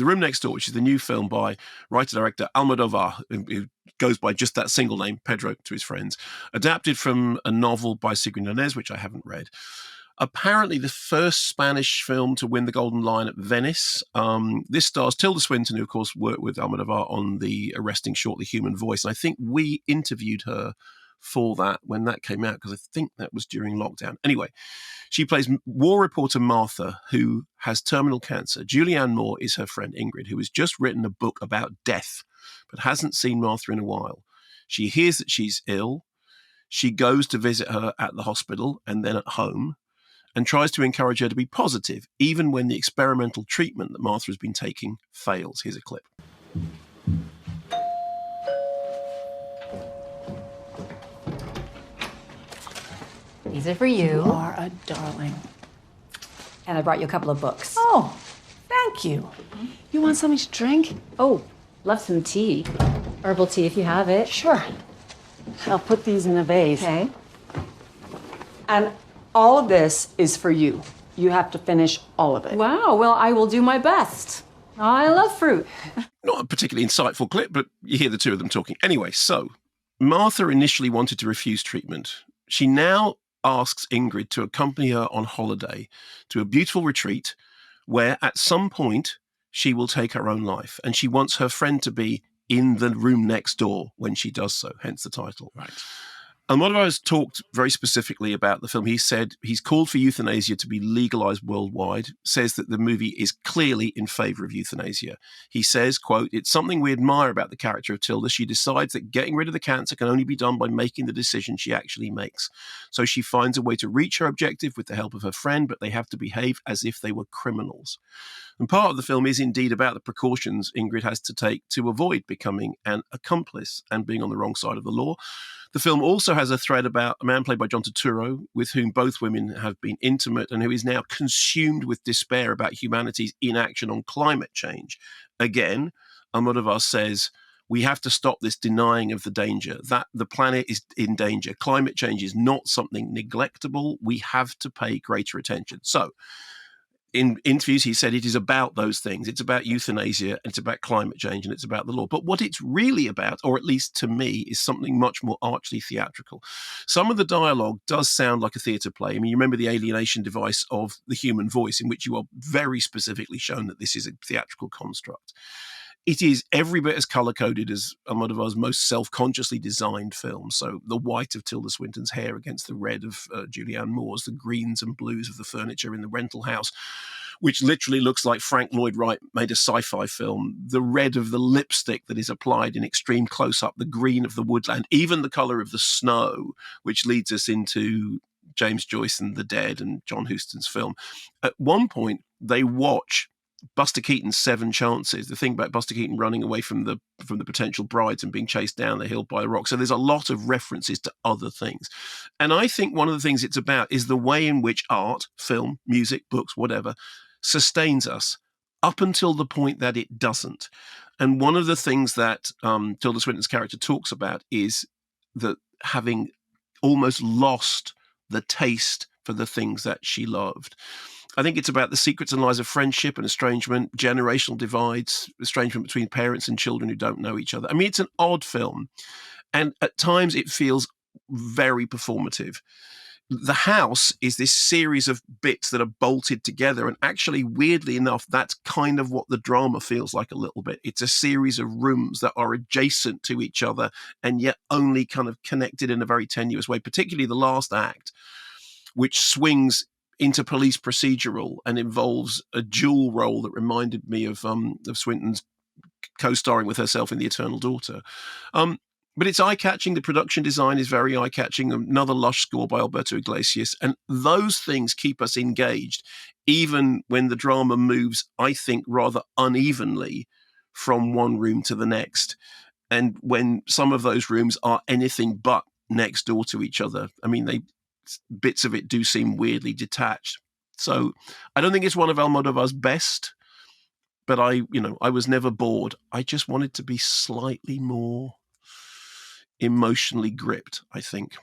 The Room Next Door, which is the new film by writer-director Almodovar, who goes by just that single name, Pedro to his friends, adapted from a novel by Sigrid Nunez, which I haven't read. Apparently the first Spanish film to win the Golden Lion at Venice. This stars Tilda Swinton, who, of course, worked with Almodovar on the Arresting Short, The Human Voice. And I think we interviewed her for that when that came out, because I think that was during lockdown. Anyway, she plays war reporter Martha, who has terminal cancer. Julianne Moore is her friend Ingrid, who has just written a book about death, but hasn't seen Martha in a while. She hears that she's ill. She goes to visit her at the hospital and then at home, and tries to encourage her to be positive, even when the experimental treatment that Martha has been taking fails. Here's a clip. These are for you. You are a darling. And I brought you a couple of books. Oh, thank you. You want something to drink? Oh, love some tea. Herbal tea if you have it. Sure. I'll put these in a vase. Okay. And all of this is for you. You have to finish all of it. Wow, well, I will do my best. I love fruit. Not a particularly insightful clip, but you hear the two of them talking. Anyway, so Martha initially wanted to refuse treatment. She now asks Ingrid to accompany her on holiday to a beautiful retreat where at some point she will take her own life. And she wants her friend to be in the room next door when she does so, hence the title. Right. Almodovar has talked very specifically about the film. He said he's called for euthanasia to be legalized worldwide, says that the movie is clearly in favor of euthanasia. He says, quote, "It's something we admire about the character of Tilda. She decides that getting rid of the cancer can only be done by making the decision she actually makes. So she finds a way to reach her objective with the help of her friend, but they have to behave as if they were criminals." And part of the film is indeed about the precautions Ingrid has to take to avoid becoming an accomplice and being on the wrong side of the law. The film also has a thread about a man played by John Turturro, with whom both women have been intimate and who is now consumed with despair about humanity's inaction on climate change. Again, Almodovar says, we have to stop this denying of the danger, that the planet is in danger. Climate change is not something neglectable. We have to pay greater attention. So, in interviews, he said it is about those things. It's about euthanasia, it's about climate change, and it's about the law. But what it's really about, or at least to me, is something much more archly theatrical. Some of the dialogue does sound like a theatre play. I mean, you remember the alienation device of The Human Voice, in which you are very specifically shown that this is a theatrical construct. It is every bit as colour-coded as Almodovar's most self-consciously designed film. So the white of Tilda Swinton's hair against the red of Julianne Moore's, the greens and blues of the furniture in the rental house, which literally looks like Frank Lloyd Wright made a sci-fi film, the red of the lipstick that is applied in extreme close-up, the green of the woodland, even the colour of the snow, which leads us into James Joyce and The Dead and John Huston's film. At one point, they watch Buster Keaton's Seven Chances, the thing about Buster Keaton running away from the potential brides and being chased down the hill by a rock. So there's a lot of references to other things. And I think one of the things it's about is the way in which art, film, music, books, whatever, sustains us up until the point that it doesn't. And one of the things that Tilda Swinton's character talks about is that having almost lost the taste for the things that she loved. I think it's about the secrets and lies of friendship and estrangement, generational divides, estrangement between parents and children who don't know each other. I mean, it's an odd film, and at times it feels very performative. The house is this series of bits that are bolted together, and actually, weirdly enough, that's kind of what the drama feels like a little bit. It's a series of rooms that are adjacent to each other and yet only kind of connected in a very tenuous way, particularly the last act, which swings into police procedural and involves a dual role that reminded me of Swinton's co-starring with herself in The Eternal Daughter. But it's eye-catching. The production design is very eye-catching. Another lush score by Alberto Iglesias. And those things keep us engaged, even when the drama moves, I think, rather unevenly from one room to the next. And when some of those rooms are anything but next door to each other. I mean, bits of it do seem weirdly detached. So I don't think it's one of Almodovar's best, but I was never bored. I just wanted to be slightly more emotionally gripped, I think.